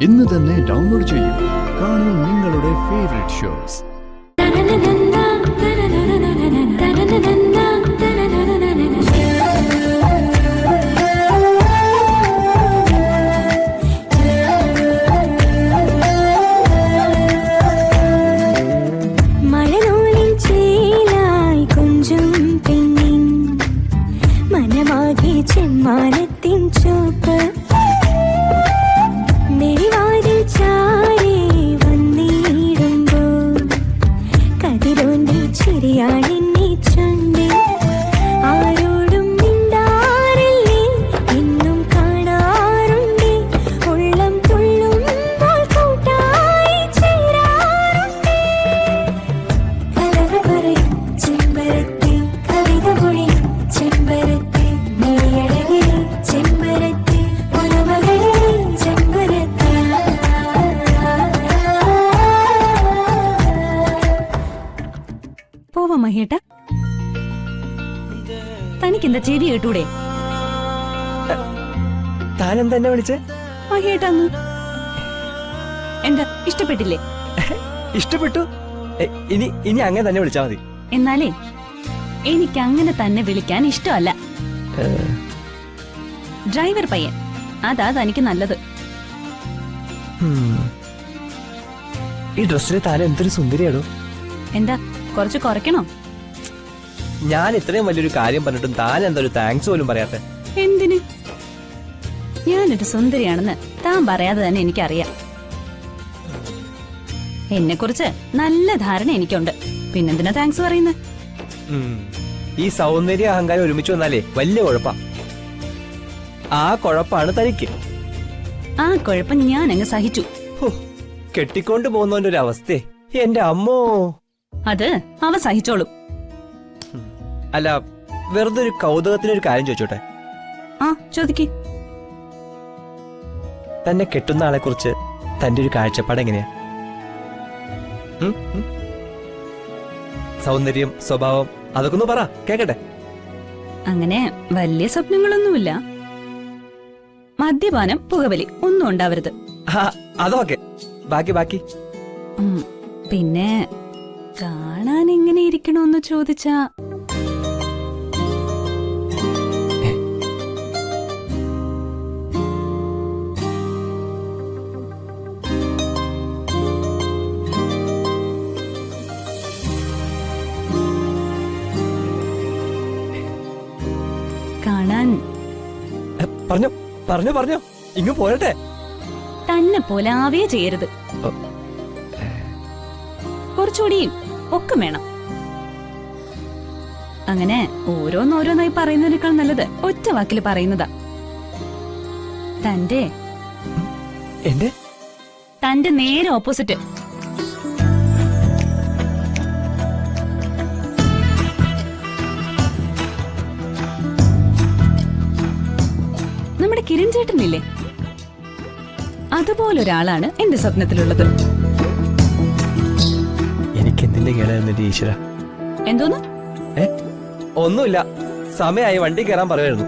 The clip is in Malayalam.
ഇന്ന് തന്നെ ഡൗൺലോഡ് ചെയ്യൂ. കാണൂ നിങ്ങളുടെ ഫേവറേറ്റ് ഷോസ്. ചെമ്മാനത്തിൻ ചുവപ്പ് നെടിവാതിൽ ചാരി വന്നിടുമ്പോൾ കതിരോന്റെ ചിരിയാണെന്നെ ചൊല്ലി ആരോടും മിണ്ടാറില്ലേ എന്നും കാണാറുണ്ട് ഉള്ളം തുള്ളുമ്പോൾ കൂട്ടായി ചേരാറുണ്ട് കലവ പറയും ചെമ്പരത്തി കവിത പൊഴിയും ചെമ്പരത്തി പോവാ മഹേട്ട. തനിക്കെന്താ ചെവി കേട്ടൂടെ? താനെന്താ എന്നെ വിളിച്ചേ? മഹേട്ടന്ന്. എന്താ ഇഷ്ടപ്പെട്ടില്ലേ? ഇഷ്ടപ്പെട്ടു. ഇനി അങ്ങനെ തന്നെ വിളിച്ചാ മതി. എന്നാലേ എനിക്ക് അങ്ങനെ തന്നെ വിളിക്കാൻ ഇഷ്ടമല്ല. ഡ്രൈവർ പയ്യൻ, അതാ തനിക്ക് നല്ലത്. ഈ ഡ്രസ്സിലെ താൻ എന്തൊരു സുന്ദരിയാണോ. എന്താ കുറച്ച് കുറയ്ക്കണോ? ഞാൻ ഇത്രയും വലിയൊരു കാര്യം പറഞ്ഞിട്ടും താൻ എന്താ ഒരു താങ്ക്സ് പോലും പറയാത്തെ? എന്തിന്? ഞാനൊരു സുന്ദരിയാണെന്ന് താൻ പറയാതെ തന്നെ എനിക്കറിയാം. എന്നെ കുറിച്ച് നല്ല ധാരണ എനിക്കുണ്ട്. പിന്നെന്തിനാ താങ്ക്സ് പറയുന്നത്? ഈ സൗന്ദര്യ അഹങ്കാരം ഒരുമിച്ച് വന്നാലേ വലിയ കുഴപ്പാ. ആ കുഴപ്പാണ് തനിക്ക്. ആ കുഴപ്പം ഞാൻ അങ്ങ് സഹിച്ചു. കെട്ടിക്കൊണ്ട് പോകുന്നവന്റെ ഒരു അവസ്ഥയെ എന്റെ അമ്മോ. അത് അവ സഹിച്ചോളും. അല്ല, വെറുതെ ഒരു കൗതുകത്തിനൊരു കാര്യം ചോദിച്ചോട്ടെ? ആ ചോദിക്ക്. തന്നെ കെട്ടുന്ന ആളെ കുറിച്ച് തന്റെ ഒരു കാഴ്ചപ്പാട് എങ്ങനെയാ? സൗന്ദര്യം, സ്വഭാവം, അതൊക്കെ ഒന്ന് പറ, കേക്കട്ടെ. അങ്ങനെ വലിയ സ്വപ്നങ്ങളൊന്നുമില്ല. മദ്യപാനം, പുകവലി ഒന്നും ഉണ്ടാവരുത്. അതൊക്കെ ബാക്കി. പിന്നെ കാണാൻ എങ്ങനെ ഇരിക്കണോന്ന് ചോദിച്ചാ കാണാൻ പറഞ്ഞോ ഇങ്ങ് പോരട്ടെ. തന്നെ പോലെ ആവേ ചെയ്യരുത്. കുറച്ചുകൂടി ഒക്കെ വേണം. അങ്ങനെ ഓരോന്നോരോന്നായി പറയുന്നതിനേക്കാൾ നല്ലത് ഒറ്റ വാക്കിൽ പറയുന്നതാ. തന്റെ നേരെ ഓപ്പോസിറ്റ്. നമ്മുടെ കിരൺ ചേട്ടനില്ലേ, അതുപോലൊരാളാണ് എന്റെ സ്വപ്നത്തിലുള്ളത്. എനിക്ക് എന്തിന്റെ കേടായിരുന്നു ഈശ്വര? എന്തോന്ന്? ഒന്നുമില്ല, സമയമായി വണ്ടി കയറാൻ പറയുമായിരുന്നു.